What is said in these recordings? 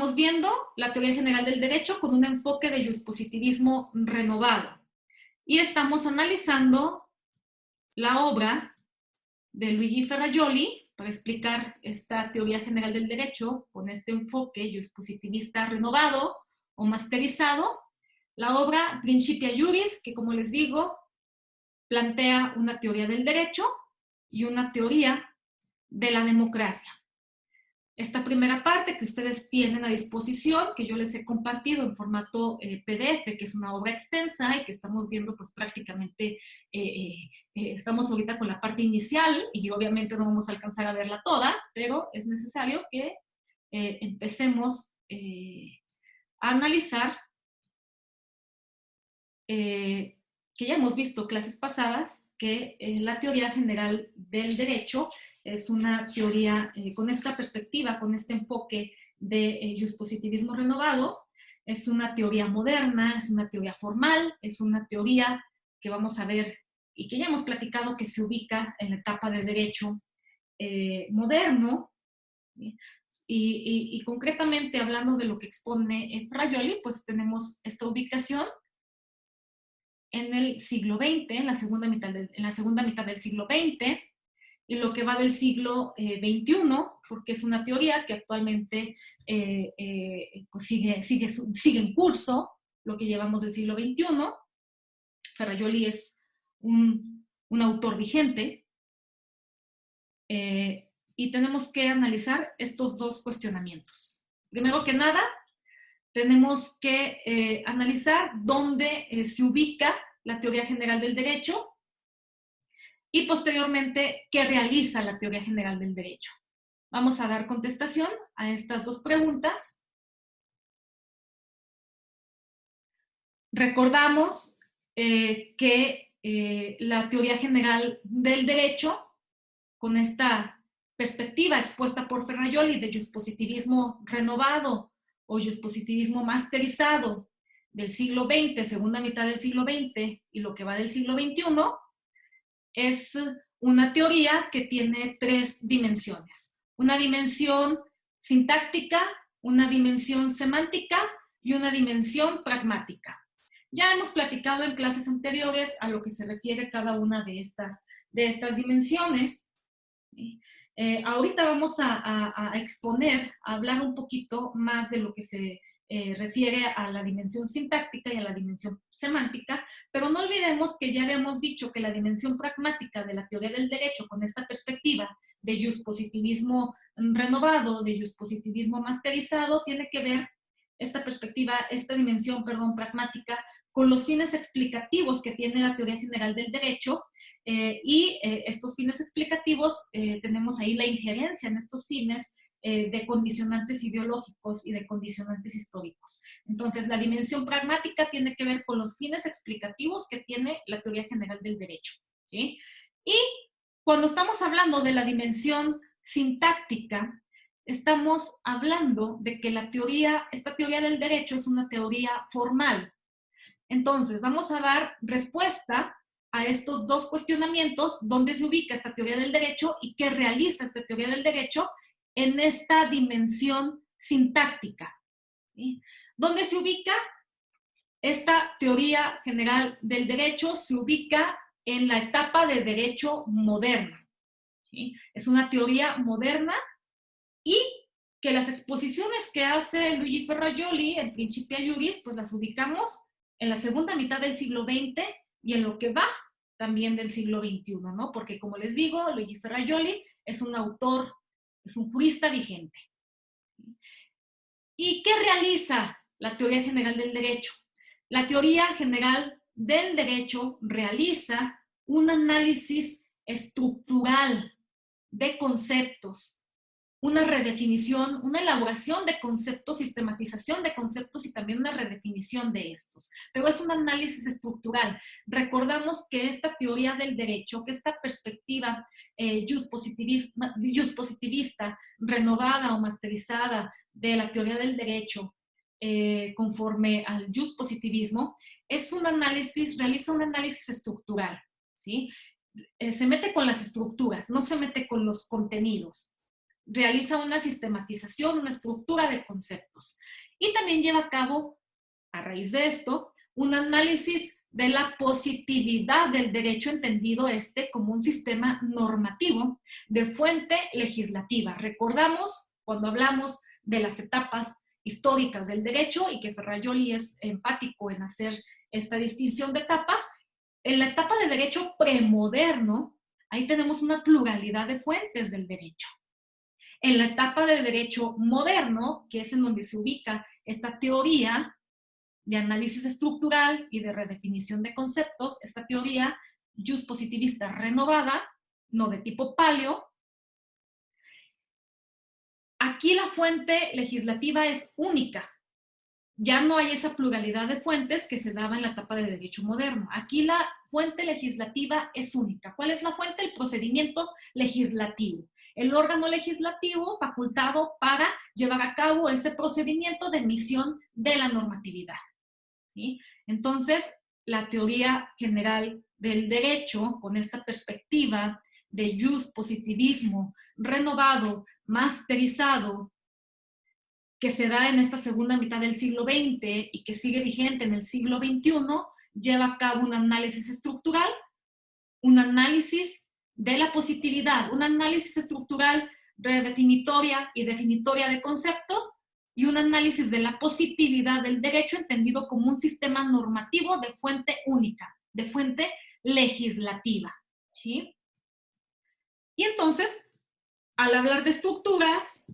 estamos viendo la teoría general del derecho con un enfoque de positivismo renovado. Y estamos analizando la obra de Luigi Ferrajoli para explicar esta teoría general del derecho con este enfoque positivista renovado o masterizado. La obra Principia Juris, que como les digo, plantea una teoría del derecho y una teoría de la democracia. Esta primera parte que ustedes tienen a disposición, que yo les he compartido en formato PDF, que es una obra extensa y que estamos viendo pues prácticamente, estamos ahorita con la parte inicial y obviamente no vamos a alcanzar a verla toda, pero es necesario que empecemos a analizar, que ya hemos visto clases pasadas, que la teoría general del derecho es una teoría con esta perspectiva, con este enfoque de positivismo renovado. Es una teoría moderna, es una teoría formal, es una teoría que vamos a ver y que ya hemos platicado que se ubica en la etapa de derecho moderno. Y concretamente hablando de lo que expone Ferrajoli, pues tenemos esta ubicación en el siglo XX, en la segunda mitad del siglo XX, y lo que va del siglo XXI, porque es una teoría que actualmente pues sigue en curso, lo que llevamos del siglo XXI. Ferrajoli es un autor vigente, y tenemos que analizar estos dos cuestionamientos. Primero que nada, tenemos que analizar dónde se ubica la teoría general del derecho y posteriormente qué realiza la teoría general del derecho. Vamos a dar contestación a estas dos preguntas. Recordamos que la teoría general del derecho, con esta perspectiva expuesta por Ferrajoli de positivismo renovado o positivismo masterizado del siglo XX, segunda mitad del siglo XX y lo que va del siglo XXI, es una teoría que tiene tres dimensiones. Una dimensión sintáctica, una dimensión semántica y una dimensión pragmática. Ya hemos platicado en clases anteriores a lo que se refiere cada una de estas dimensiones. Ahorita vamos a exponer, a hablar un poquito más de lo que se refiere a la dimensión sintáctica y a la dimensión semántica, pero no olvidemos que ya habíamos dicho que la dimensión pragmática de la teoría del derecho, con esta perspectiva de positivismo renovado, de positivismo masterizado, tiene que ver esta perspectiva, esta dimensión, pragmática, con los fines explicativos que tiene la teoría general del derecho, y estos fines explicativos, tenemos ahí la injerencia en estos fines de condicionantes ideológicos y de condicionantes históricos. Entonces, la dimensión pragmática tiene que ver con los fines explicativos que tiene la teoría general del derecho, ¿sí? Y cuando estamos hablando de la dimensión sintáctica, estamos hablando de que esta teoría del derecho es una teoría formal. Entonces, vamos a dar respuesta a estos dos cuestionamientos: dónde se ubica esta teoría del derecho y qué realiza esta teoría del derecho en esta dimensión sintáctica. ¿Sí? ¿Dónde se ubica esta teoría general del derecho? Se ubica en la etapa de derecho moderno. ¿Sí? Es una teoría moderna y que las exposiciones que hace Luigi Ferrajoli en Principia Juris, pues las ubicamos en la segunda mitad del siglo XX y en lo que va también del siglo XXI, ¿no? Porque como les digo, Luigi Ferrajoli es un autor, es un jurista vigente. ¿Y qué realiza la teoría general del derecho? La teoría general del derecho realiza un análisis estructural de conceptos, una redefinición, una elaboración de conceptos, sistematización de conceptos y también una redefinición de estos. Pero es un análisis estructural. Recordamos que esta teoría del derecho, que esta perspectiva positivista, renovada o masterizada de la teoría del derecho, conforme al positivismo, realiza un análisis estructural, ¿sí? Se mete con las estructuras, no se mete con los contenidos. realiza una sistematización, una estructura de conceptos. Y también lleva a cabo, a raíz de esto, un análisis de la positividad del derecho, entendido como un sistema normativo de fuente legislativa. Recordamos cuando hablamos de las etapas históricas del derecho y que Ferrajoli es empático en hacer esta distinción de etapas. En la etapa de derecho premoderno, ahí tenemos una pluralidad de fuentes del derecho. En la etapa de derecho moderno, que es en donde se ubica esta teoría de análisis estructural y de redefinición de conceptos, esta teoría juspositivista renovada, no de tipo paleo, aquí la fuente legislativa es única. Ya no hay esa pluralidad de fuentes que se daba en la etapa de derecho moderno. Aquí la fuente legislativa es única. ¿Cuál es la fuente? El procedimiento legislativo. El órgano legislativo facultado para llevar a cabo ese procedimiento de emisión de la normatividad. ¿Sí? Entonces, la teoría general del derecho, con esta perspectiva de juspositivismo renovado, masterizado, que se da en esta segunda mitad del siglo XX y que sigue vigente en el siglo XXI, lleva a cabo un análisis estructural, un análisis de la positividad, un análisis estructural redefinitoria y definitoria de conceptos, y un análisis de la positividad del derecho entendido como un sistema normativo de fuente única, de fuente legislativa. ¿Sí? Y entonces, al hablar de estructuras,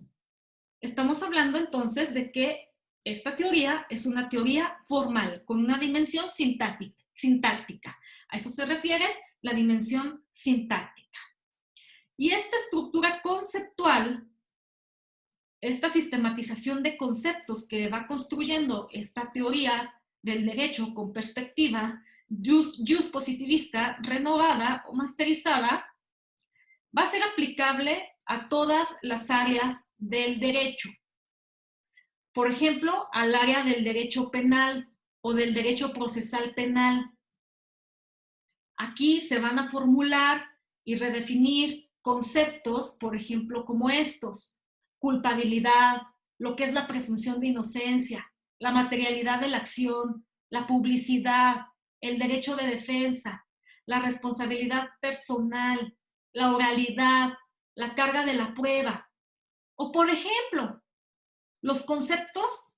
estamos hablando entonces de que esta teoría es una teoría formal, con una dimensión sintáctica. A eso se refiere la dimensión sintáctica. Y esta estructura conceptual, esta sistematización de conceptos que va construyendo esta teoría del derecho con perspectiva juspositivista renovada o masterizada, va a ser aplicable a todas las áreas del derecho. Por ejemplo, al área del derecho penal o del derecho procesal penal. Aquí se van a formular y redefinir conceptos, por ejemplo, como estos: culpabilidad, lo que es la presunción de inocencia, la materialidad de la acción, la publicidad, el derecho de defensa, la responsabilidad personal, la oralidad, la carga de la prueba. O, por ejemplo, los conceptos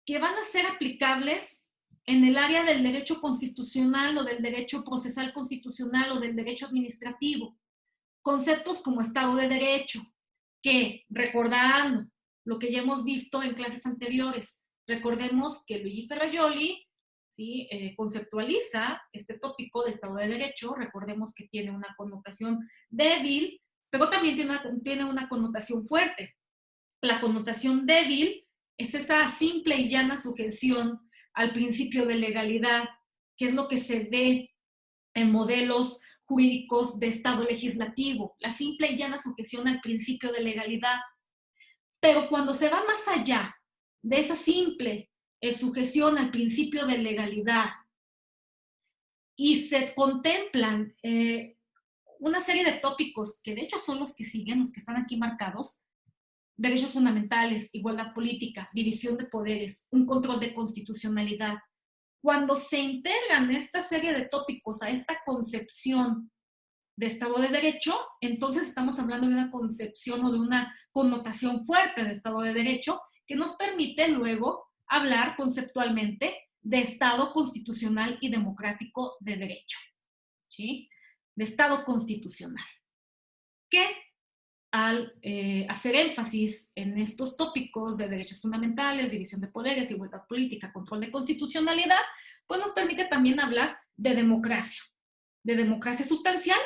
que van a ser aplicables en el área del derecho constitucional o del derecho procesal constitucional o del derecho administrativo. Conceptos como Estado de Derecho, que, recordando lo que ya hemos visto en clases anteriores, recordemos que Luigi Ferrajoli, ¿sí?, conceptualiza este tópico de Estado de Derecho. Recordemos que tiene una connotación débil, pero también tiene una connotación fuerte. La connotación débil es esa simple y llana sujeción al principio de legalidad, que es lo que se ve en modelos jurídicos de Estado legislativo, la simple y llana sujeción al principio de legalidad. Pero cuando se va más allá de esa simple sujeción al principio de legalidad y se contemplan una serie de tópicos que de hecho son los que siguen, los que están aquí marcados: derechos fundamentales, igualdad política, división de poderes, un control de constitucionalidad. Cuando se integran esta serie de tópicos a esta concepción de Estado de Derecho, entonces estamos hablando de una concepción o de una connotación fuerte de Estado de Derecho que nos permite luego hablar conceptualmente de Estado constitucional y democrático de derecho, ¿sí? De Estado constitucional. Que al hacer énfasis en estos tópicos de derechos fundamentales, división de poderes, igualdad política, control de constitucionalidad, pues nos permite también hablar de democracia sustancial,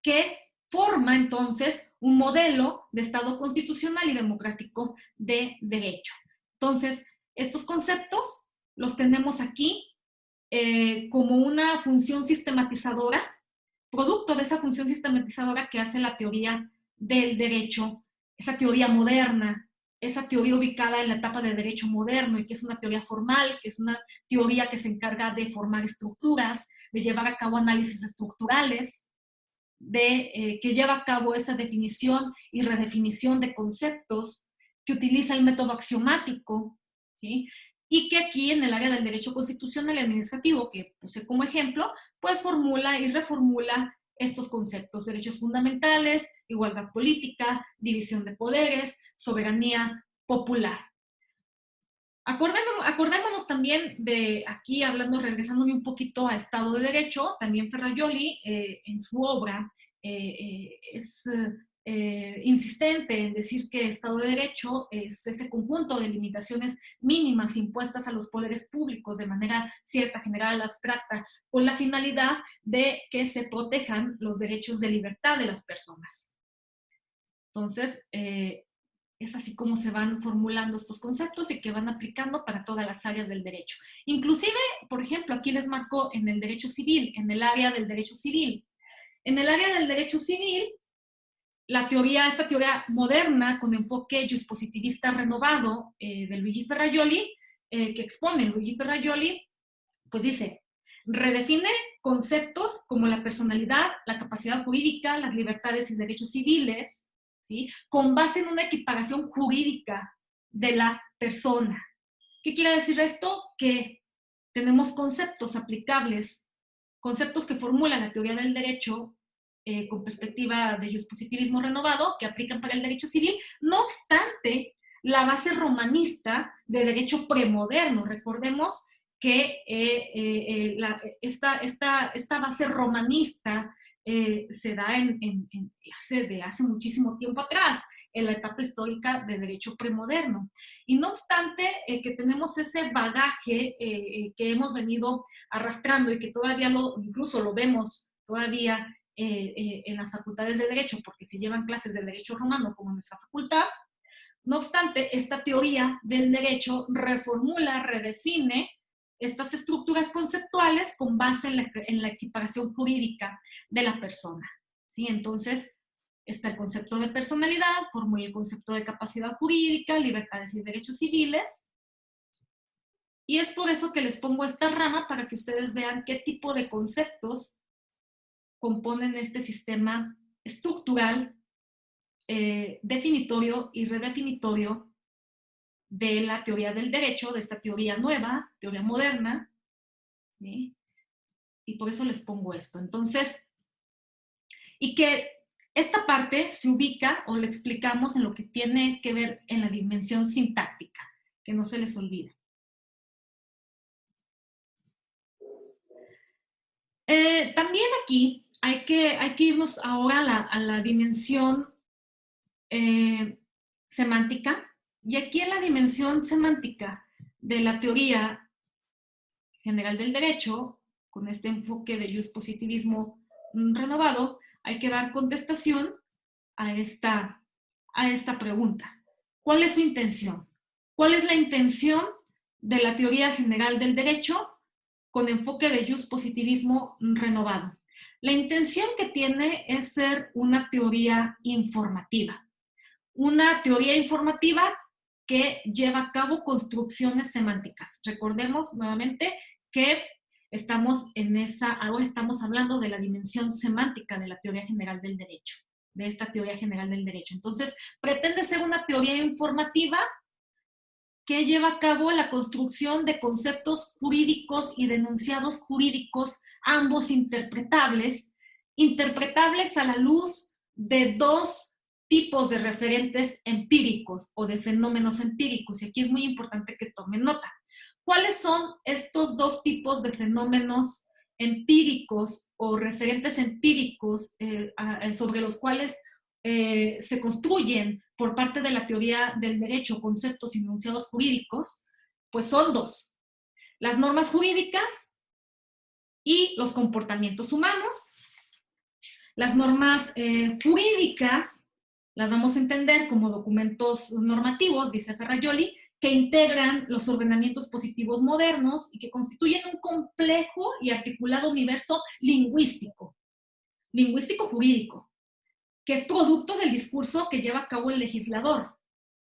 que forma entonces un modelo de Estado constitucional y democrático de derecho. Entonces, estos conceptos los tenemos aquí como una función sistematizadora, producto de esa función sistematizadora que hace la teoría del derecho, esa teoría moderna, esa teoría ubicada en la etapa de derecho moderno, y que es una teoría formal, que es una teoría que se encarga de formar estructuras, de llevar a cabo análisis estructurales, que lleva a cabo esa definición y redefinición de conceptos, que utiliza el método axiomático, ¿sí? Y que aquí en el área del derecho constitucional y administrativo, que puse como ejemplo, pues formula y reformula estos conceptos: derechos fundamentales, igualdad política, división de poderes, soberanía popular. Acordémonos también de, aquí hablando, regresándome un poquito a Estado de Derecho, también Ferrajoli en su obra es insistente en decir que Estado de Derecho es ese conjunto de limitaciones mínimas impuestas a los poderes públicos de manera cierta, general, abstracta, con la finalidad de que se protejan los derechos de libertad de las personas. Entonces, es así como se van formulando estos conceptos y que van aplicando para todas las áreas del derecho. Inclusive, por ejemplo, aquí les marco en el derecho civil, en el área del derecho civil. En el área del derecho civil, esta teoría moderna con enfoque juspositivista renovado de Luigi Ferrajoli, que expone Luigi Ferrajoli, pues dice, redefine conceptos como la personalidad, la capacidad jurídica, las libertades y derechos civiles, ¿sí? Con base en una equiparación jurídica de la persona. ¿Qué quiere decir esto? Que tenemos conceptos aplicables, conceptos que formula la teoría del derecho con perspectiva de juspositivismo renovado, que aplican para el derecho civil. No obstante, la base romanista de derecho premoderno, recordemos que esta base romanista se da hace muchísimo tiempo atrás, en la etapa histórica de derecho premoderno. Y no obstante que tenemos ese bagaje que hemos venido arrastrando y que todavía incluso lo vemos todavía en las facultades de Derecho, porque se llevan clases de Derecho Romano como en nuestra facultad. No obstante, esta teoría del derecho reformula, redefine estas estructuras conceptuales con base en la equiparación jurídica de la persona, ¿sí? Entonces, está el concepto de personalidad, formula el concepto de capacidad jurídica, libertades y derechos civiles, y es por eso que les pongo esta rama para que ustedes vean qué tipo de conceptos componen este sistema estructural, definitorio y redefinitorio de la teoría del derecho, de esta teoría nueva, teoría moderna, ¿sí? Y por eso les pongo esto. Entonces, y que esta parte se ubica o lo explicamos en lo que tiene que ver en la dimensión sintáctica, que no se les olvide. También aquí hay que irnos ahora a la dimensión semántica, y aquí en la dimensión semántica de la teoría general del derecho, con este enfoque de juspositivismo renovado, hay que dar contestación a esta pregunta. ¿Cuál es su intención? ¿Cuál es la intención de la teoría general del derecho con enfoque de juspositivismo renovado? La intención que tiene es ser una teoría informativa. Una teoría informativa que lleva a cabo construcciones semánticas. Recordemos nuevamente que ahora estamos hablando de la dimensión semántica de la teoría general del derecho, de esta teoría general del derecho. Entonces, pretende ser una teoría informativa que lleva a cabo la construcción de conceptos jurídicos y de enunciados jurídicos, ambos interpretables a la luz de dos tipos de referentes empíricos o de fenómenos empíricos. Y aquí es muy importante que tomen nota. ¿Cuáles son estos dos tipos de fenómenos empíricos o referentes empíricos sobre los cuales se construyen por parte de la teoría del derecho conceptos y enunciados jurídicos? Pues son dos: las normas jurídicas y los comportamientos humanos. Las normas jurídicas las vamos a entender como documentos normativos, dice Ferrajoli, que integran los ordenamientos positivos modernos y que constituyen un complejo y articulado universo lingüístico jurídico, que es producto del discurso que lleva a cabo el legislador,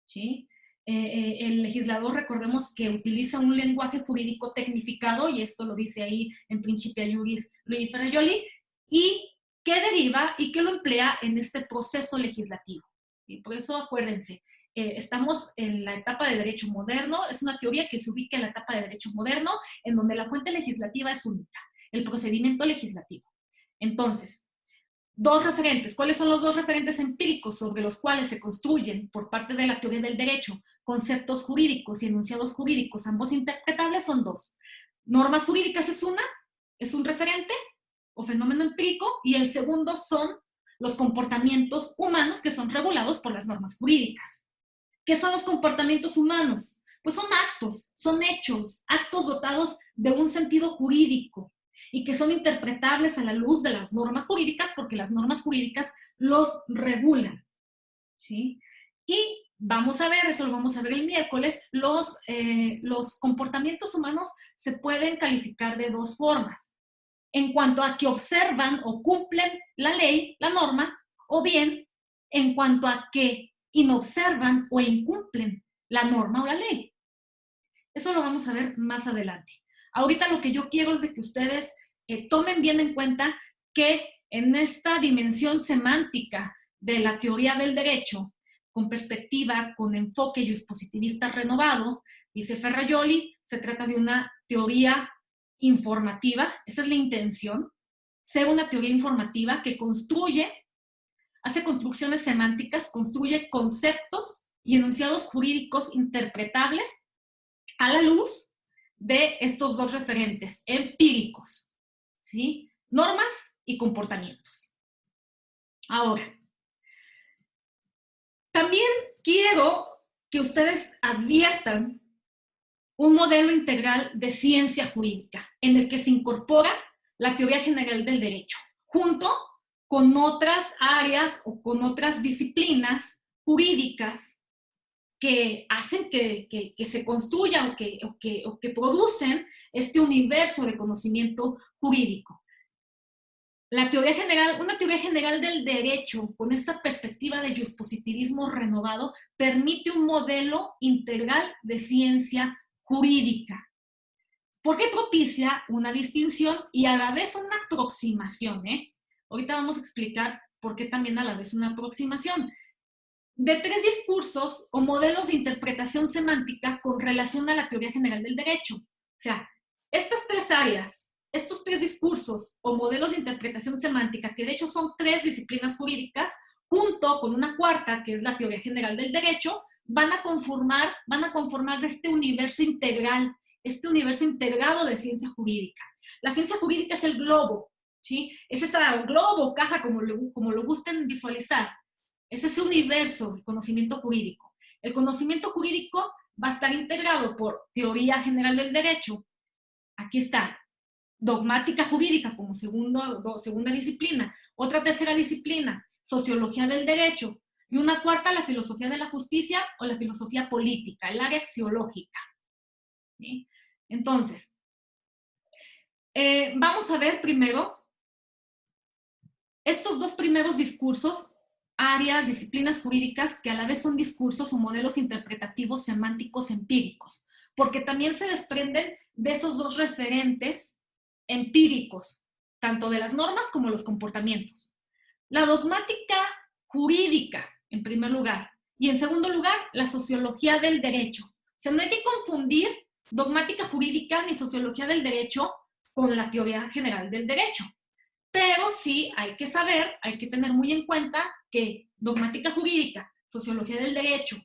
¿sí? El legislador, recordemos que utiliza un lenguaje jurídico tecnificado, y esto lo dice ahí en Principia Juris Luigi Ferrajoli, y que deriva y que lo emplea en este proceso legislativo. Y por eso acuérdense, estamos en la etapa de derecho moderno, es una teoría que se ubica en la etapa de derecho moderno, en donde la fuente legislativa es única, el procedimiento legislativo. Entonces, dos referentes. ¿Cuáles son los dos referentes empíricos sobre los cuales se construyen por parte de la teoría del derecho conceptos jurídicos y enunciados jurídicos, ambos interpretables? Son dos. Normas jurídicas es un referente o fenómeno empírico, y el segundo son los comportamientos humanos que son regulados por las normas jurídicas. ¿Qué son los comportamientos humanos? Pues son actos, son hechos, actos dotados de un sentido jurídico y que son interpretables a la luz de las normas jurídicas porque las normas jurídicas los regulan, ¿sí? Y vamos a ver, eso lo vamos a ver el miércoles, los comportamientos humanos se pueden calificar de dos formas. En cuanto a que observan o cumplen la ley, la norma, o bien en cuanto a que inobservan o incumplen la norma o la ley. Eso lo vamos a ver más adelante. Ahorita lo que yo quiero es de que ustedes tomen bien en cuenta que en esta dimensión semántica de la teoría del derecho, con perspectiva, con enfoque positivista renovado, dice Ferrajoli, se trata de una teoría informativa, esa es la intención, ser una teoría informativa que construye, hace construcciones semánticas, construye conceptos y enunciados jurídicos interpretables a la luz de estos dos referentes empíricos, ¿sí? Normas y comportamientos. Ahora, también quiero que ustedes adviertan un modelo integral de ciencia jurídica en el que se incorpora la teoría general del derecho, junto con otras áreas o con otras disciplinas jurídicas que hacen que se construya o que producen este universo de conocimiento jurídico. La teoría general, una teoría general del derecho con esta perspectiva de positivismo renovado permite un modelo integral de ciencia jurídica, porque propicia una distinción y a la vez una aproximación. Ahorita vamos a explicar por qué también a la vez una aproximación de tres discursos o modelos de interpretación semántica con relación a la teoría general del derecho. O sea, estas tres áreas, estos tres discursos o modelos de interpretación semántica, que de hecho son tres disciplinas jurídicas, junto con una cuarta, que es la teoría general del derecho, van a conformar este universo integral, este universo integrado de ciencia jurídica. La ciencia jurídica es el globo, ¿sí? Es ese globo, caja, como lo gusten visualizar. Es ese universo del conocimiento jurídico. El conocimiento jurídico va a estar integrado por teoría general del derecho. Aquí está. Dogmática jurídica como segunda disciplina. Otra tercera disciplina, sociología del derecho. Y una cuarta, la filosofía de la justicia o la filosofía política, el área axiológica. ¿Sí? Entonces, vamos a ver primero estos dos primeros discursos, áreas, disciplinas jurídicas que a la vez son discursos o modelos interpretativos semánticos empíricos, porque también se desprenden de esos dos referentes empíricos, tanto de las normas como los comportamientos. La dogmática jurídica, en primer lugar, y en segundo lugar, la sociología del derecho. O sea, no hay que confundir dogmática jurídica ni sociología del derecho con la teoría general del derecho. Pero sí hay que saber, hay que tener muy en cuenta que dogmática jurídica, sociología del derecho,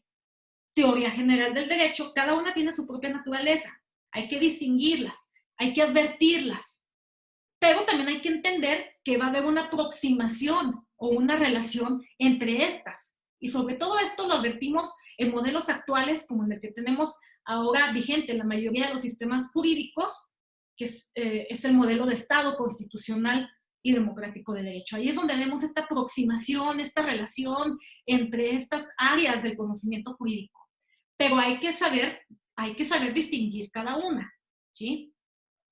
teoría general del derecho, cada una tiene su propia naturaleza. Hay que distinguirlas, hay que advertirlas. Pero también hay que entender que va a haber una aproximación o una relación entre estas. Y sobre todo esto lo advertimos en modelos actuales como en el que tenemos ahora vigente en la mayoría de los sistemas jurídicos, que es el modelo de Estado constitucional y democrático de derecho. Ahí es donde vemos esta aproximación, esta relación entre estas áreas del conocimiento jurídico. Pero hay que saber distinguir cada una, ¿sí?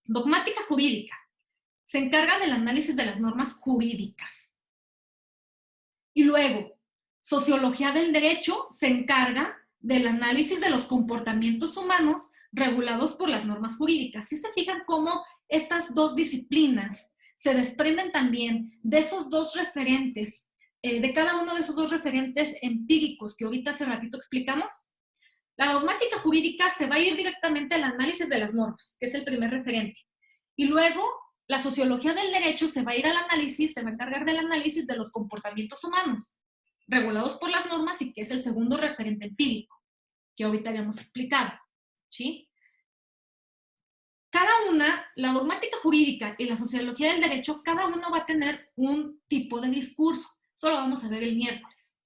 Dogmática jurídica se encarga del análisis de las normas jurídicas. Y luego, sociología del derecho se encarga del análisis de los comportamientos humanos regulados por las normas jurídicas. ¿Sí se fijan cómo estas dos disciplinas se desprenden también de esos dos referentes, de cada uno de esos dos referentes empíricos que ahorita hace ratito explicamos. La dogmática jurídica se va a ir directamente al análisis de las normas, que es el primer referente. Y luego, la sociología del derecho se va a ir al análisis, se va a encargar del análisis de los comportamientos humanos, regulados por las normas y que es el segundo referente empírico, que ahorita habíamos explicado, ¿sí? Cada una, la dogmática jurídica y la sociología del derecho, cada uno va a tener un tipo de discurso. Eso lo vamos a ver el miércoles.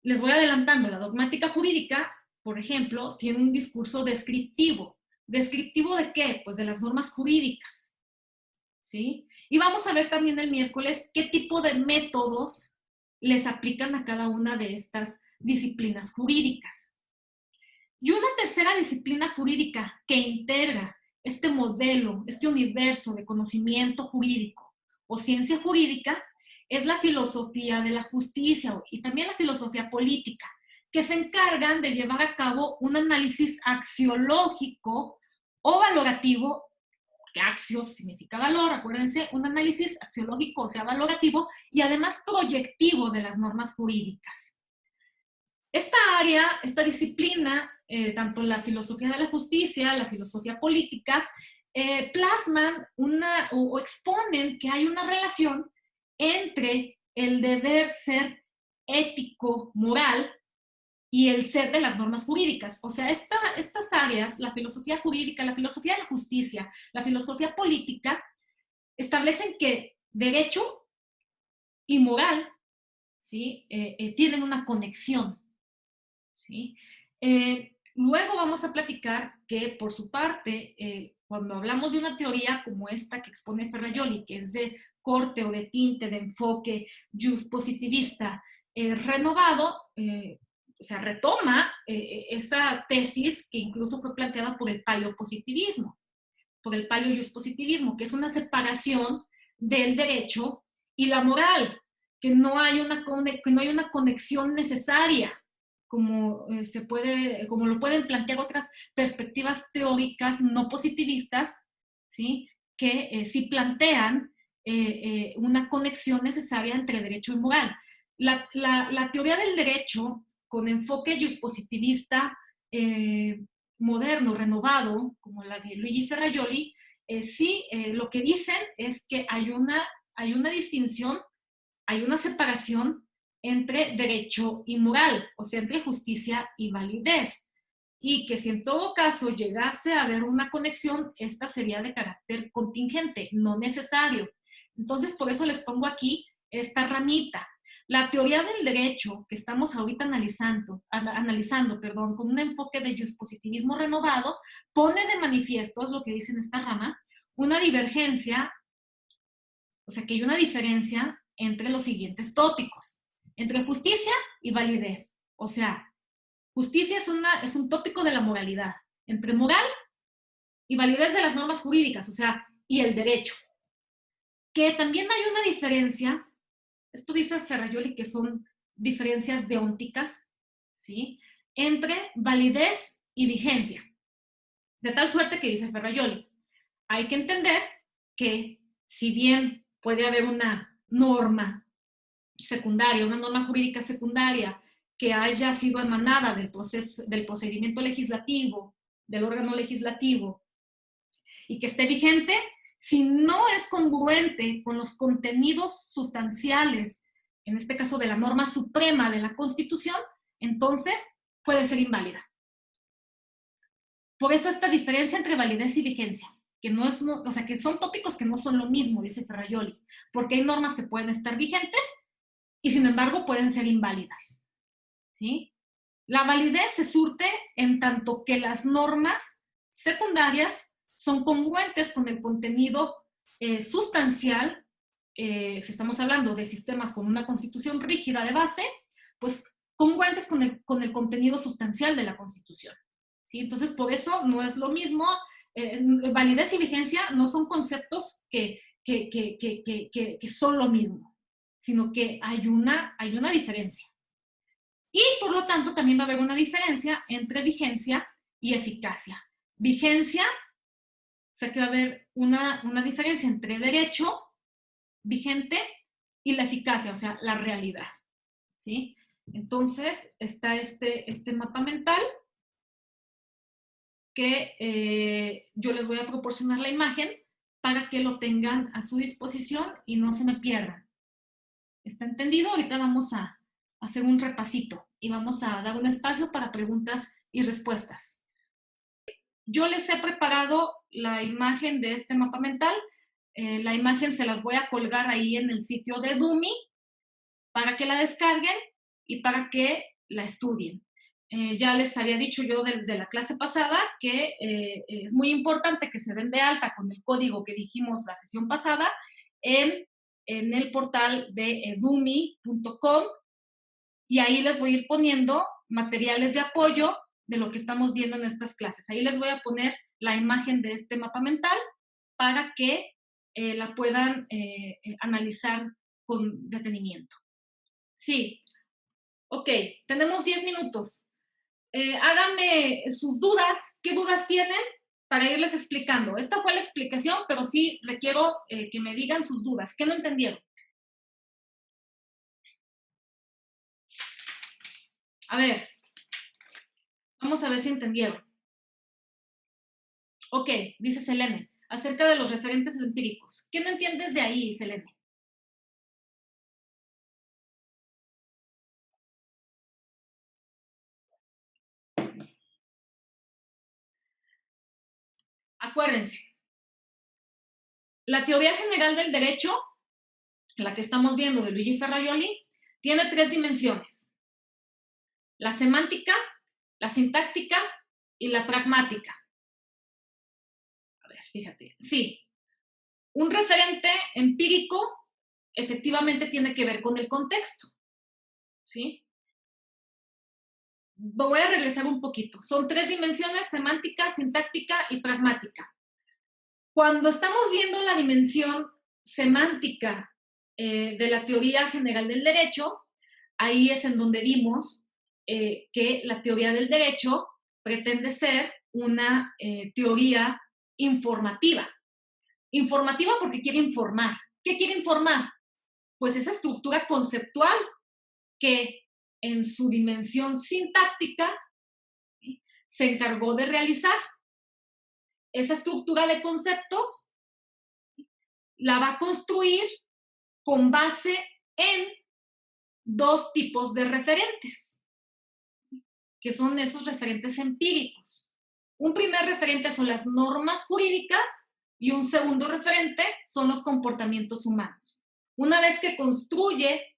Les voy adelantando, la dogmática jurídica, por ejemplo, tiene un discurso descriptivo. ¿Descriptivo de qué? Pues de las normas jurídicas, ¿sí? Y vamos a ver también el miércoles qué tipo de métodos les aplican a cada una de estas disciplinas jurídicas. Y una tercera disciplina jurídica que integra este modelo, este universo de conocimiento jurídico o ciencia jurídica es la filosofía de la justicia y también la filosofía política, que se encargan de llevar a cabo un análisis axiológico o valorativo, que axios significa valor, acuérdense, un análisis axiológico, o sea, valorativo, y además proyectivo de las normas jurídicas. Esta área, esta disciplina, tanto la filosofía de la justicia, la filosofía política, plasman o exponen que hay una relación entre el deber ser ético, moral, y el ser de las normas jurídicas. O sea, estas áreas, la filosofía jurídica, la filosofía de la justicia, la filosofía política, establecen que derecho y moral, ¿sí? Tienen una conexión, ¿sí? Luego vamos a platicar que, por su parte, cuando hablamos de una teoría como esta que expone Ferrajoli, que es de corte o de tinte, de enfoque justpositivista renovado, o sea, retoma esa tesis que incluso fue planteada por el paleopositivismo, por el paleojustpositivismo, que es una separación del derecho y la moral, que no hay una conexión necesaria, como lo pueden plantear otras perspectivas teóricas no positivistas, ¿sí? Que sí plantean una conexión necesaria entre derecho y moral. La teoría del derecho, con enfoque justpositivista moderno, renovado, como la de Luigi Ferrajoli, lo que dicen es que hay una distinción, hay una separación entre derecho y moral, o sea, entre justicia y validez. Y que si en todo caso llegase a haber una conexión, esta sería de carácter contingente, no necesario. Entonces, por eso les pongo aquí esta ramita. La teoría del derecho que estamos ahorita analizando, con un enfoque de justpositivismo renovado, pone de manifiesto, es lo que dice en esta rama, una divergencia, o sea, que hay una diferencia entre los siguientes tópicos, entre justicia y validez. O sea, justicia es un tópico de la moralidad, entre moral y validez de las normas jurídicas, o sea, y el derecho. Que también hay una diferencia, esto dice Ferrajoli que son diferencias deónticas, ¿sí? Entre validez y vigencia. De tal suerte que dice Ferrajoli, hay que entender que si bien puede haber una norma secundaria, una norma jurídica secundaria que haya sido emanada del procedimiento legislativo, del órgano legislativo, y que esté vigente, si no es congruente con los contenidos sustanciales, en este caso de la norma suprema de la Constitución, entonces puede ser inválida. Por eso esta diferencia entre validez y vigencia, o sea, que son tópicos que no son lo mismo, dice Ferrajoli, porque hay normas que pueden estar vigentes y sin embargo pueden ser inválidas, ¿sí? La validez se surte en tanto que las normas secundarias son congruentes con el contenido sustancial, si estamos hablando de sistemas con una constitución rígida de base, pues congruentes con el contenido sustancial de la Constitución, ¿sí? Entonces, por eso no es lo mismo, validez y vigencia no son conceptos que son lo mismo, sino que hay una diferencia. Y por lo tanto también va a haber una diferencia entre vigencia y eficacia. Vigencia sea que va a haber una diferencia entre derecho vigente y la eficacia, o sea, la realidad, ¿sí? Entonces, está este mapa mental que yo les voy a proporcionar la imagen para que lo tengan a su disposición y no se me pierdan. ¿Está entendido? Ahorita vamos a hacer un repasito y vamos a dar un espacio para preguntas y respuestas. Yo les he preparado la imagen de este mapa mental. La imagen se las voy a colgar ahí en el sitio de Dummy para que la descarguen y para que la estudien. Ya les había dicho yo desde la clase pasada que es muy importante que se den de alta con el código que dijimos la sesión pasada en el portal de edumi.com y ahí les voy a ir poniendo materiales de apoyo de lo que estamos viendo en estas clases. Ahí les voy a poner la imagen de este mapa mental para que la puedan analizar con detenimiento. Sí, ok, tenemos 10 minutos. Háganme sus dudas, ¿qué dudas tienen? Para irles explicando. Esta fue la explicación, pero sí requiero que me digan sus dudas. ¿Qué no entendieron? A ver, vamos a ver si entendieron. Ok, dice Selene, acerca de los referentes empíricos. ¿Qué no entiendes de ahí, Selene? Acuérdense, la teoría general del derecho, la que estamos viendo de Luigi Ferrajoli, tiene 3 dimensiones. La semántica, la sintáctica y la pragmática. A ver, fíjate. Sí, un referente empírico efectivamente tiene que ver con el contexto. ¿Sí? Voy a regresar un poquito. Son 3 dimensiones, semántica, sintáctica y pragmática. Cuando estamos viendo la dimensión semántica de la teoría general del derecho, ahí es en donde vimos que la teoría del derecho pretende ser una teoría informativa. Informativa porque quiere informar. ¿Qué quiere informar? Pues esa estructura conceptual que en su dimensión sintáctica se encargó de realizar. Esa estructura de conceptos la va a construir con base en 2 tipos de referentes, que son esos referentes empíricos. Un primer referente son las normas jurídicas y un segundo referente son los comportamientos humanos. Una vez que construye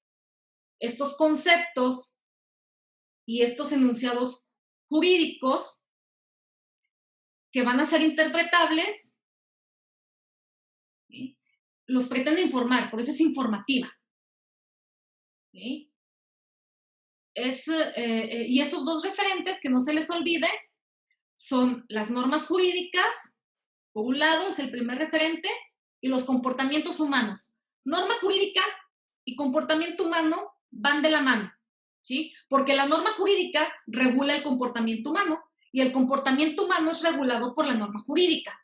estos conceptos y estos enunciados jurídicos que van a ser interpretables, ¿sí?, los pretende informar, por eso es informativa. ¿Sí? Y esos 2 referentes, que no se les olvide, son las normas jurídicas, por un lado es el primer referente, y los comportamientos humanos. Norma jurídica y comportamiento humano van de la mano, ¿sí? Porque la norma jurídica regula el comportamiento humano y el comportamiento humano es regulado por la norma jurídica.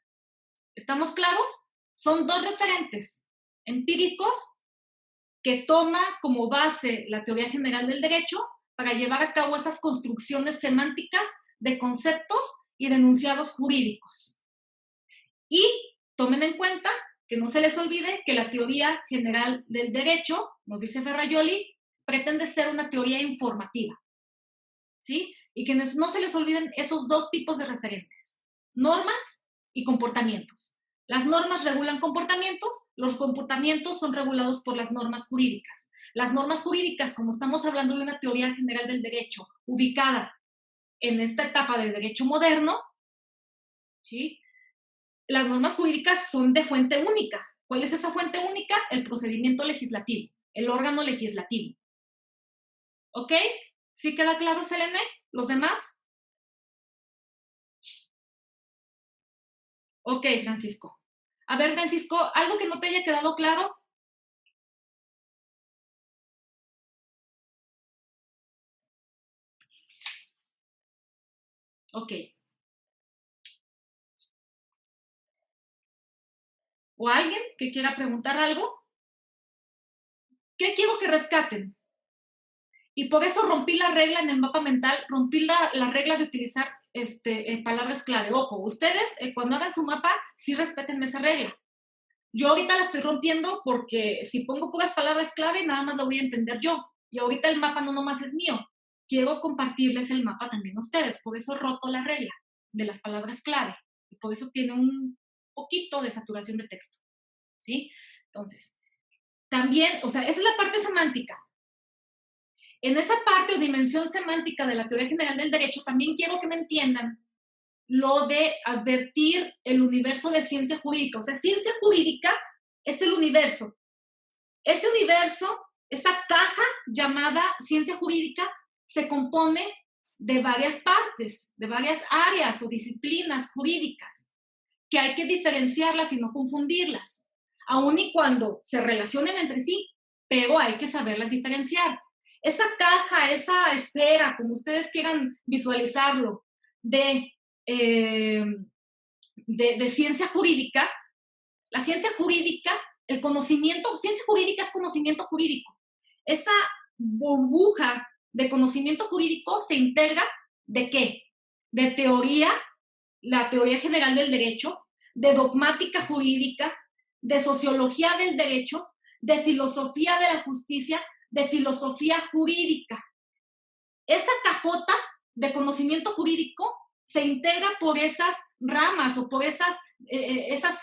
¿Estamos claros? Son 2 referentes empíricos que toma como base la teoría general del derecho para llevar a cabo esas construcciones semánticas de conceptos y de enunciados jurídicos. Y tomen en cuenta que no se les olvide que la teoría general del derecho, nos dice Ferrajoli, pretende ser una teoría informativa. ¿Sí? Y que no se les olviden esos 2 tipos de referentes, normas y comportamientos. Las normas regulan comportamientos, los comportamientos son regulados por las normas jurídicas. Las normas jurídicas, como estamos hablando de una teoría general del derecho ubicada en esta etapa del derecho moderno, ¿sí?, las normas jurídicas son de fuente única. ¿Cuál es esa fuente única? El procedimiento legislativo, el órgano legislativo. ¿Ok? ¿Sí queda claro, Selene? ¿Los demás? Ok, Francisco. A ver, Francisco, ¿algo que no te haya quedado claro? Ok. ¿O alguien que quiera preguntar algo? ¿Qué quiero que rescaten? Y por eso rompí la regla en el mapa mental, rompí la regla de utilizar palabras clave. Ojo, ustedes cuando hagan su mapa, sí respeten esa regla. Yo ahorita la estoy rompiendo porque si pongo puras palabras clave, nada más lo voy a entender yo. Y ahorita el mapa no nomás es mío. Quiero compartirles el mapa también a ustedes. Por eso roto la regla de las palabras clave. Y por eso tiene un poquito de saturación de texto. ¿Sí? Entonces, también, o sea, esa es la parte semántica. En esa parte o dimensión semántica de la teoría general del derecho, también quiero que me entiendan lo de advertir el universo de ciencia jurídica. O sea, ciencia jurídica es el universo. Ese universo, esa caja llamada ciencia jurídica, se compone de varias partes, de varias áreas o disciplinas jurídicas, que hay que diferenciarlas y no confundirlas, aun y cuando se relacionen entre sí, pero hay que saberlas diferenciar. Esa caja, esa esfera, como ustedes quieran visualizarlo, de ciencia jurídica, la ciencia jurídica, el conocimiento, ciencia jurídica es conocimiento jurídico. Esa burbuja de conocimiento jurídico se integra ¿de qué? De teoría, la teoría general del derecho, de dogmática jurídica, de sociología del derecho, de filosofía de la justicia, de filosofía jurídica. Esa cajota de conocimiento jurídico se integra por esas ramas o por esas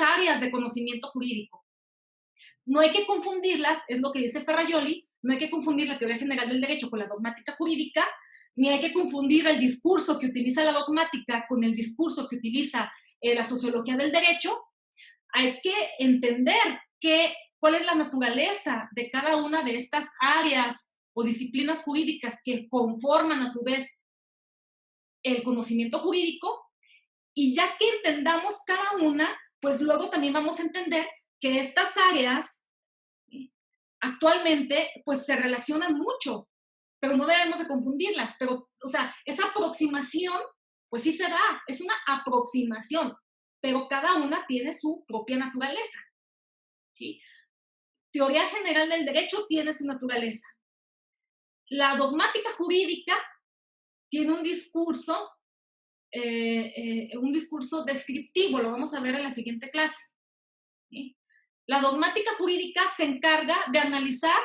áreas de conocimiento jurídico. No hay que confundirlas, es lo que dice Ferrajoli, no hay que confundir la teoría general del derecho con la dogmática jurídica, ni hay que confundir el discurso que utiliza la dogmática con el discurso que utiliza la sociología del derecho. Hay que entender cuál es la naturaleza de cada una de estas áreas o disciplinas jurídicas que conforman a su vez el conocimiento jurídico, y ya que entendamos cada una, pues luego también vamos a entender que estas áreas actualmente pues se relacionan mucho, pero no debemos de confundirlas. Pero, o sea, esa aproximación, pues sí se da, es una aproximación, pero cada una tiene su propia naturaleza. ¿Sí? Teoría general del derecho tiene su naturaleza. La dogmática jurídica tiene un discurso descriptivo, lo vamos a ver en la siguiente clase. ¿Sí? La dogmática jurídica se encarga de analizar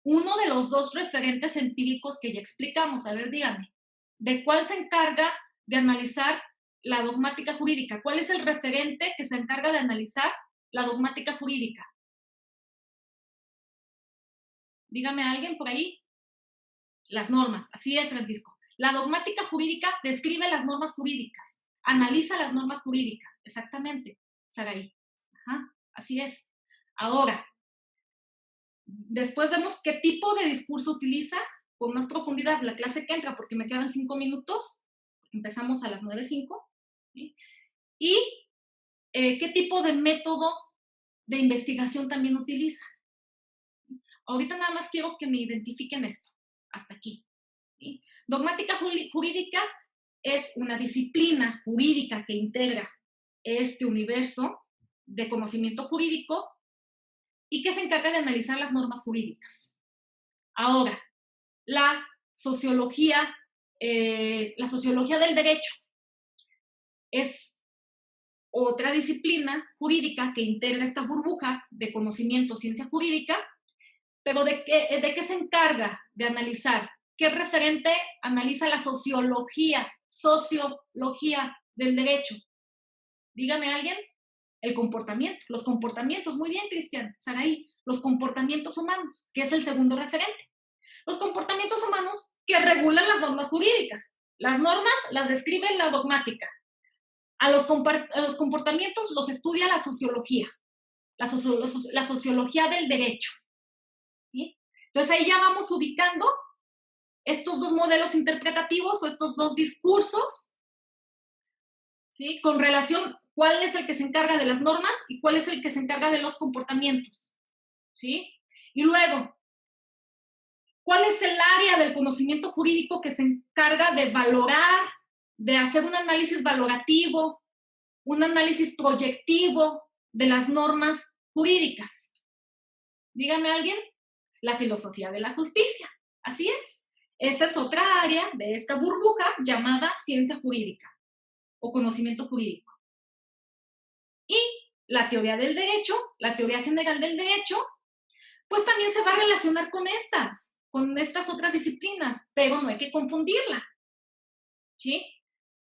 uno de los dos referentes empíricos que ya explicamos. A ver, díganme, ¿de cuál se encarga de analizar la dogmática jurídica? ¿Cuál es el referente que se encarga de analizar la dogmática jurídica? Dígame a alguien por ahí. Las normas, así es, Francisco. La dogmática jurídica describe las normas jurídicas, analiza las normas jurídicas, exactamente, Saraí. Ajá, así es. Ahora, después vemos qué tipo de discurso utiliza con más profundidad la clase que entra, porque me quedan 5 minutos, empezamos a las 9:05, ¿sí? Y qué tipo de método de investigación también utiliza. Ahorita nada más quiero que me identifiquen esto, hasta aquí. ¿Sí? Dogmática jurídica es una disciplina jurídica que integra este universo de conocimiento jurídico y que se encarga de analizar las normas jurídicas. Ahora, la sociología del derecho es otra disciplina jurídica que integra esta burbuja de conocimiento, ciencia jurídica, pero ¿de qué se encarga de analizar? ¿Qué referente analiza la sociología del derecho? Dígame alguien. El comportamiento, los comportamientos. Muy bien, Cristian, Saraí, los comportamientos humanos, que es el segundo referente. Los comportamientos humanos que regulan las normas jurídicas. Las normas las describe la dogmática. A los comportamientos los estudia la sociología, la sociología del derecho. ¿Sí? Entonces ahí ya vamos ubicando estos dos modelos interpretativos o estos dos discursos, ¿sí? Con relación, ¿cuál es el que se encarga de las normas y cuál es el que se encarga de los comportamientos? ¿Sí? Y luego, ¿cuál es el área del conocimiento jurídico que se encarga de valorar, de hacer un análisis valorativo, un análisis proyectivo de las normas jurídicas. Dígame alguien, la filosofía de la justicia. Así es. Esa es otra área de esta burbuja llamada ciencia jurídica o conocimiento jurídico. Y la teoría del derecho, la teoría general del derecho, pues también se va a relacionar con estas otras disciplinas, pero no hay que confundirla, ¿sí?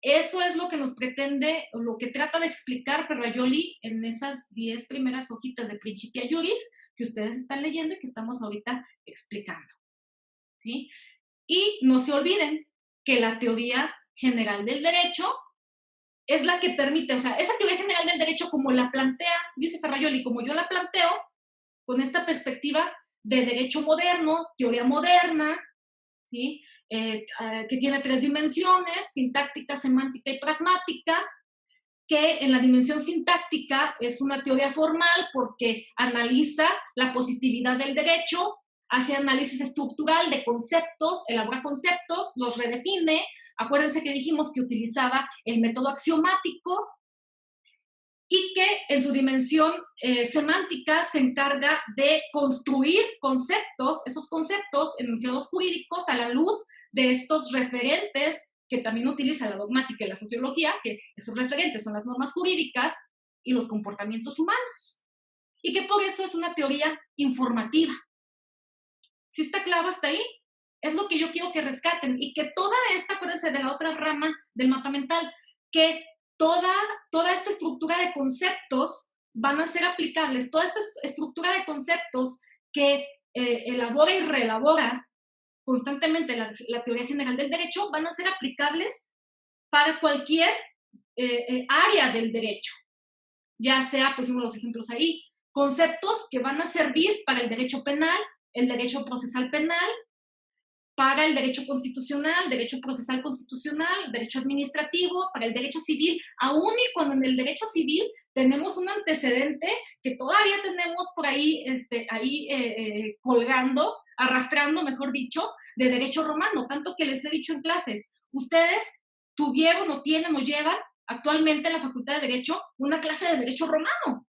Eso es lo que nos pretende, o lo que trata de explicar Ferrajoli en esas 10 primeras hojitas de Principia Juris que ustedes están leyendo y que estamos ahorita explicando, ¿sí? Y no se olviden que la teoría general del derecho es la que permite, o sea, esa teoría general del derecho como la plantea, dice Ferrajoli, como yo la planteo, con esta perspectiva de derecho moderno, teoría moderna, ¿sí? Que tiene 3 dimensiones, sintáctica, semántica y pragmática, que en la dimensión sintáctica es una teoría formal porque analiza la positividad del derecho, hace análisis estructural de conceptos, elabora conceptos, los redefine. Acuérdense que dijimos que utilizaba el método axiomático y que en su dimensión semántica se encarga de construir conceptos, esos conceptos enunciados jurídicos a la luz de estos referentes que también utiliza la dogmática y la sociología, que esos referentes son las normas jurídicas y los comportamientos humanos. Y que por eso es una teoría informativa. ¿Sí está claro hasta ahí? Es lo que yo quiero que rescaten y que toda esta, acuérdense de la otra rama del mapa mental, que toda esta estructura de conceptos van a ser aplicables, toda esta estructura de conceptos que elabora y reelabora constantemente la teoría general del derecho van a ser aplicables para cualquier área del derecho, ya sea, pusimos los ejemplos ahí, conceptos que van a servir para el derecho penal, el derecho procesal penal, para el derecho constitucional, derecho procesal constitucional, derecho administrativo, para el derecho civil, aún y cuando en el derecho civil tenemos un antecedente que todavía tenemos por ahí, colgando, arrastrando, mejor dicho, de derecho romano, tanto que les he dicho en clases, ustedes tuvieron o tienen o llevan actualmente en la Facultad de Derecho una clase de derecho romano.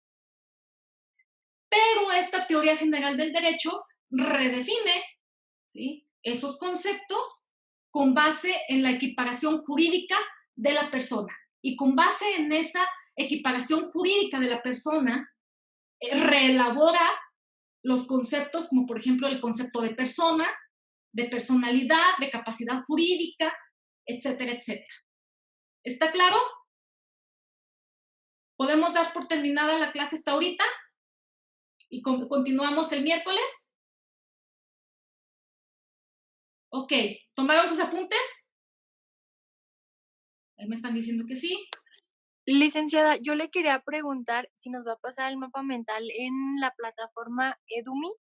Pero esta teoría general del derecho redefine, ¿sí?, esos conceptos con base en la equiparación jurídica de la persona. Y con base en esa equiparación jurídica de la persona, reelabora los conceptos como por ejemplo el concepto de persona, de personalidad, de capacidad jurídica, etcétera, etcétera. ¿Está claro? ¿Podemos dar por terminada la clase hasta ahorita? ¿Y continuamos el miércoles? Ok, ¿tomaron sus apuntes? Ahí me están diciendo que sí. Licenciada, yo le quería preguntar si nos va a pasar el mapa mental en la plataforma Edumi.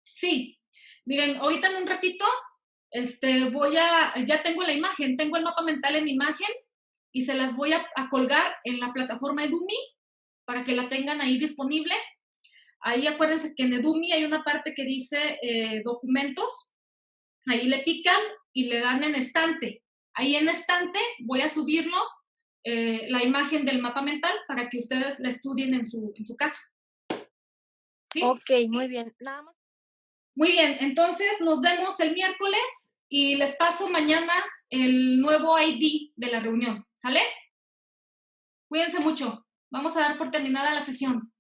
Sí, miren, ahorita en un ratito ya tengo la imagen, tengo el mapa mental en imagen y se las voy a colgar en la plataforma Edumi para que la tengan ahí disponible. Ahí acuérdense que en Edumi hay una parte que dice documentos, ahí le pican y le dan en estante. Ahí en estante voy a subirlo, la imagen del mapa mental para que ustedes la estudien en su casa. ¿Sí? Ok, muy bien. Nada más. Muy bien, entonces nos vemos el miércoles y les paso mañana el nuevo ID de la reunión, ¿sale? Cuídense mucho. Vamos a dar por terminada la sesión.